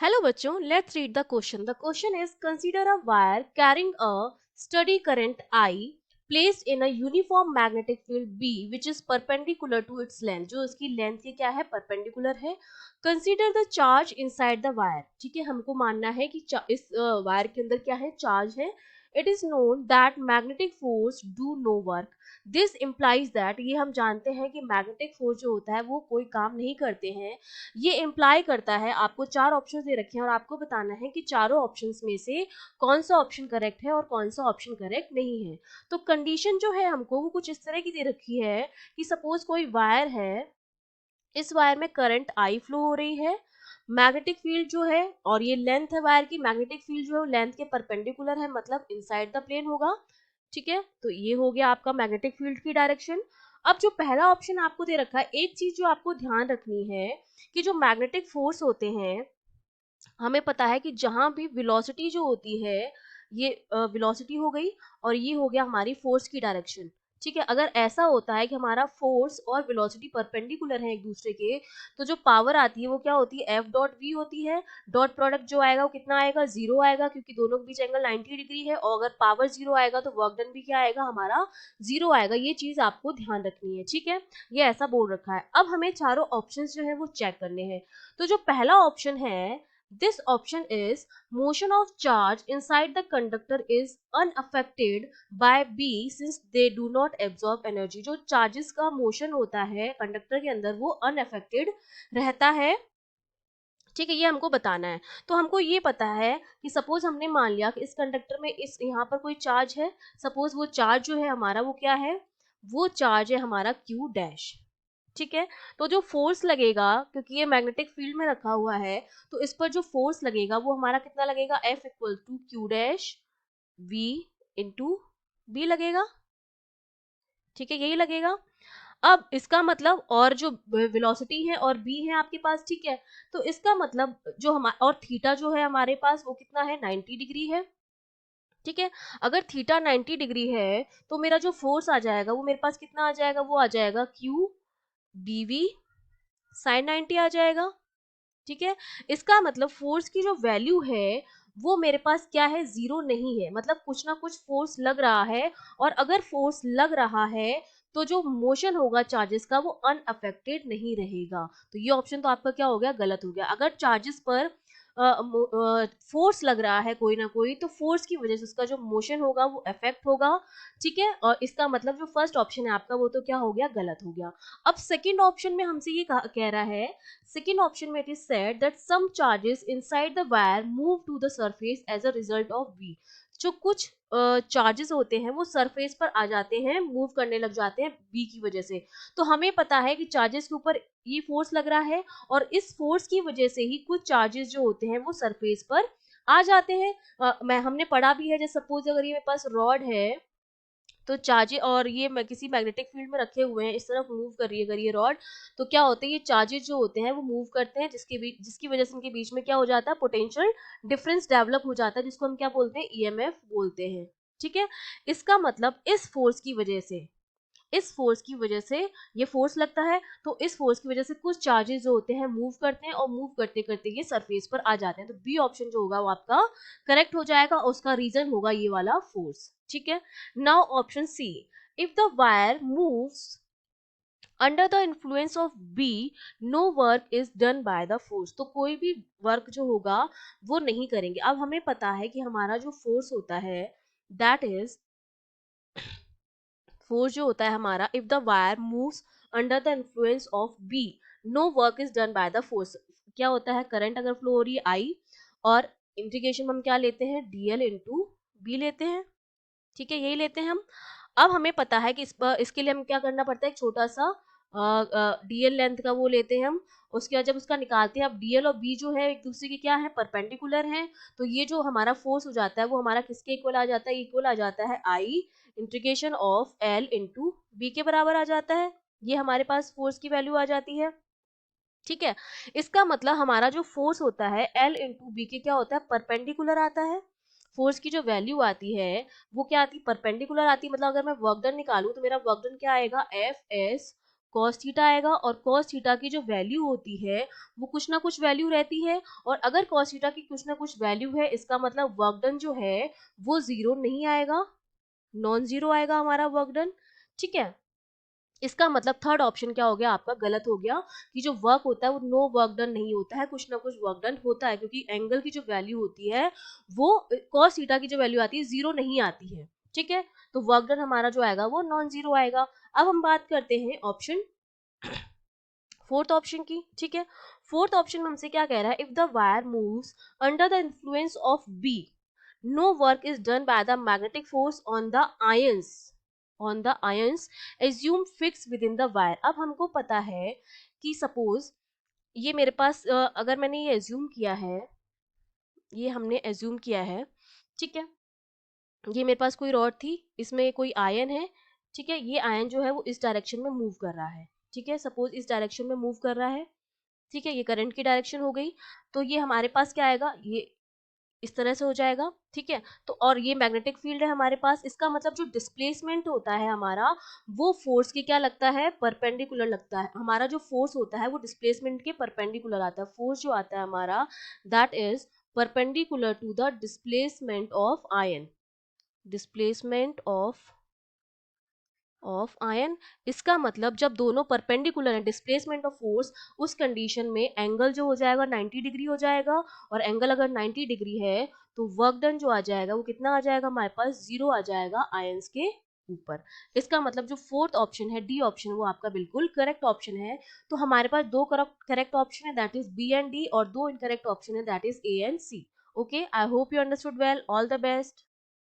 Hello बच्चों, let's read the question. The question is consider a wire carrying a steady current I placed in a uniform magnetic field B which is perpendicular to its length. जो इसकी length की क्या है perpendicular है. Consider the charge inside the wire. ठीक है, हमको मानना है कि इस वायर के अंदर क्या है, चार्ज है. It is known that magnetic force do no work. This implies that ये हम जानते हैं कि magnetic force जो होता है वो कोई काम नहीं करते हैं. ये इम्प्लाई करता है, आपको चार ऑप्शन दे रखे हैं और आपको बताना है कि चारों ऑप्शंस में से कौन सा ऑप्शन करेक्ट है और कौन सा ऑप्शन करेक्ट नहीं है. तो कंडीशन जो है हमको वो कुछ इस तरह की दे रखी है कि सपोज कोई वायर है, इस वायर में करंट आई फ्लो हो रही है, मैग्नेटिक फील्ड जो है और ये लेंथ है वायर की, मैग्नेटिक फील्ड जो है लेंथ के परपेंडिकुलर है, मतलब इनसाइड द प्लेन होगा. ठीक है, तो ये हो गया आपका मैग्नेटिक फील्ड की डायरेक्शन. अब जो पहला ऑप्शन आपको दे रखा है, एक चीज जो आपको ध्यान रखनी है कि जो मैग्नेटिक फोर्स होते हैं, हमें पता है कि जहां भी वेलोसिटी जो होती है, ये वेलोसिटी हो गई और ये हो गया हमारी फोर्स की डायरेक्शन. ठीक है, अगर ऐसा होता है कि हमारा फोर्स और वेलोसिटी परपेंडिकुलर है एक दूसरे के, तो जो पावर आती है वो क्या होती है, एफ डॉट वी होती है. डॉट प्रोडक्ट जो आएगा वो कितना आएगा, जीरो आएगा, क्योंकि दोनों के बीच एंगल 90 डिग्री है. और अगर पावर जीरो आएगा तो वर्क डन भी क्या आएगा, हमारा जीरो आएगा. ये चीज आपको ध्यान रखनी है. ठीक है, ये ऐसा बोल रखा है. अब हमें चारों ऑप्शंस जो है वो चेक करने हैं. तो जो पहला ऑप्शन है, this option is motion of charge inside the conductor is unaffected by B since they do not absorb energy. जो charges का motion होता है कंडक्टर के अंदर वो unaffected रहता है. ठीक है, ये हमको बताना है. तो हमको ये पता है कि सपोज हमने मान लिया कि इस कंडक्टर में इस यहाँ पर कोई चार्ज है. सपोज वो चार्ज जो है हमारा वो क्या है, वो चार्ज है हमारा Q डैश. ठीक है, तो जो फोर्स लगेगा, क्योंकि ये मैग्नेटिक फील्ड में रखा हुआ है, तो इस पर जो फोर्स लगेगा वो हमारा कितना लगेगा, F equal to Q dash V into B लगेगा. ठीक है, यही लगेगा. अब इसका मतलब, और जो वेलोसिटी है और b है आपके पास, ठीक है, तो इसका मतलब जो हमारा और थीटा जो है हमारे पास वो कितना है, 90 डिग्री है. ठीक है, अगर थीटा 90 डिग्री है तो मेरा जो फोर्स आ जाएगा वो मेरे पास कितना आ जाएगा, वो आ जाएगा Q dv साइन 90 आ जाएगा. ठीक है, इसका मतलब फोर्स की जो वैल्यू है वो मेरे पास क्या है, जीरो नहीं है, मतलब कुछ ना कुछ फोर्स लग रहा है. और अगर फोर्स लग रहा है तो जो मोशन होगा चार्जेस का वो अनअफेक्टेड नहीं रहेगा. तो ये ऑप्शन तो आपका क्या हो गया, गलत हो गया. अगर चार्जेस पर फोर्स लग रहा है कोई ना कोई, तो फोर्स की वजह से उसका जो मोशन होगा वो इफेक्ट होगा. ठीक है, और इसका मतलब जो फर्स्ट ऑप्शन है आपका वो तो क्या हो गया, गलत हो गया. अब सेकंड ऑप्शन में हमसे ये कह रहा है, second option में it is said that some charges inside the wire move to the surface as a result of V. जो कुछ चार्जेस होते हैं वो सरफेस पर आ जाते हैं, मूव करने लग जाते हैं V की वजह से. तो हमें पता है कि चार्जेस के ऊपर ये फोर्स लग रहा है और इस फोर्स की वजह से ही कुछ चार्जेस जो होते हैं वो सरफेस पर आ जाते हैं. हमने पढ़ा भी है, जैसे सपोज अगर ये मेरे पास रॉड है, तो चार्जेस और ये किसी मैग्नेटिक फील्ड में रखे हुए हैं, इस तरफ मूव कर रही है अगर ये रॉड, तो क्या होते हैं, ये चार्जेस जो होते हैं वो मूव करते हैं, जिसकी वजह से इनके बीच में क्या हो जाता है, पोटेंशियल डिफरेंस डेवलप हो जाता है, जिसको हम क्या बोलते हैं, ईएमएफ बोलते हैं. ठीक है, इसका मतलब इस फोर्स की वजह से ये फोर्स लगता है, तो इस फोर्स की वजह से कुछ चार्जेस जो होते हैं मूव करते हैं और मूव करते करते ये सरफेस पर आ जाते हैं. तो बी ऑप्शन जो होगा वो आपका करेक्ट हो जाएगा, उसका रीजन होगा ये वाला फोर्स. ठीक है, now option C, if the wire moves under the influence of B no work is done by the force. तो कोई भी वर्क जो होगा वो नहीं करेंगे. अब हमें पता है कि हमारा जो फोर्स होता है, दैट इज फोर्स जो होता है हमारा, if the wire moves under the influence of B no work is done by the force. क्या होता है, करंट अगर फ्लो हो रही है आई, और इंटीग्रेशन में हम क्या लेते हैं, डीएल इंटू बी लेते हैं. ठीक है, यही लेते हैं हम. अब हमें पता है कि इसके लिए हम क्या करना पड़ता है, एक छोटा सा डीएल लेंथ का वो लेते हैं हम. उसके बाद जब उसका निकालते हैं, अब डीएल और बी जो है एक दूसरे के क्या है, परपेंडिकुलर हैं. तो ये जो हमारा फोर्स हो जाता है वो हमारा किसके इक्वल आ जाता है, इक्वल आ जाता है I integration of L into B के बराबर आ जाता है. ये हमारे पास फोर्स की वैल्यू आ जाती है. ठीक है, इसका मतलब हमारा जो फोर्स होता है एल इंटू बी के क्या होता है, परपेंडिकुलर आता है. फोर्स की जो वैल्यू आती है वो क्या आती है, परपेंडिकुलर आती है. मतलब अगर मैं वर्क डन निकालूं तो मेरा वर्क डन क्या आएगा, एफ एस cos थीटा आएगा, और cos थीटा की जो वैल्यू होती है वो कुछ ना कुछ वैल्यू रहती है, और अगर cos थीटा की कुछ ना कुछ वैल्यू है, इसका मतलब वर्क डन जो है वो जीरो नहीं आएगा, नॉन जीरो आएगा हमारा वर्क डन। ठीक है, इसका मतलब थर्ड ऑप्शन क्या हो गया आपका, गलत हो गया, कि जो वर्क होता है वो नो वर्क डन नहीं होता है, कुछ ना कुछ वर्क डन होता है, क्योंकि एंगल की जो वैल्यू होती है वो cos थीटा की जो वैल्यू आती है जीरो नहीं आती है। ठीक है, तो वर्क डन हमारा जो आएगा वो नॉन जीरो आएगा। अब हम बात करते हैं ऑप्शन फोर्थ ऑप्शन की। ठीक है, फोर्थ ऑप्शन में हमसे क्या कह रहा है, if the wire moves under the influence of B, no work is done by the magnetic force on the ions assume fix within the wire. अब हमको पता है कि सपोज ये मेरे पास अगर मैंने ये एज्यूम किया है, ये हमने एज्यूम किया है, ठीक है, ये मेरे पास कोई रॉड थी, इसमें कोई आयन है, ठीक है, ये आयन जो है वो इस डायरेक्शन में मूव कर रहा है, ठीक है, सपोज इस डायरेक्शन में मूव कर रहा है, ठीक है, ये करंट की डायरेक्शन हो गई, तो ये हमारे पास क्या आएगा, ये इस तरह से हो जाएगा। ठीक है, तो और ये मैग्नेटिक फील्ड है हमारे पास, इसका मतलब जो डिस्प्लेसमेंट होता है हमारा वो फोर्स के क्या लगता है, परपेंडिकुलर लगता है, हमारा जो फोर्स होता है वो डिस्प्लेसमेंट के परपेंडिकुलर आता है, फोर्स जो आता है हमारा that is perpendicular to the displacement of ion, displacement of ion. इसका मतलब जब दोनों परपेंडिकुलर है, डिस्प्लेसमेंट ऑफ फोर्स, उस कंडीशन में एंगल जो हो जाएगा 90 डिग्री हो जाएगा, और एंगल अगर 90 डिग्री है तो वर्क डन जो आ जाएगा वो कितना आ जाएगा हमारे पास, जीरो आ जाएगा आयंस के ऊपर। इसका मतलब जो फोर्थ ऑप्शन है, डी ऑप्शन, वो आपका बिल्कुल करेक्ट ऑप्शन है। तो हमारे पास दो करेक्ट ऑप्शन है that is B and D, और दो इनकरेक्ट ऑप्शन है that is A and C. Okay, I hope you understood well, all the best.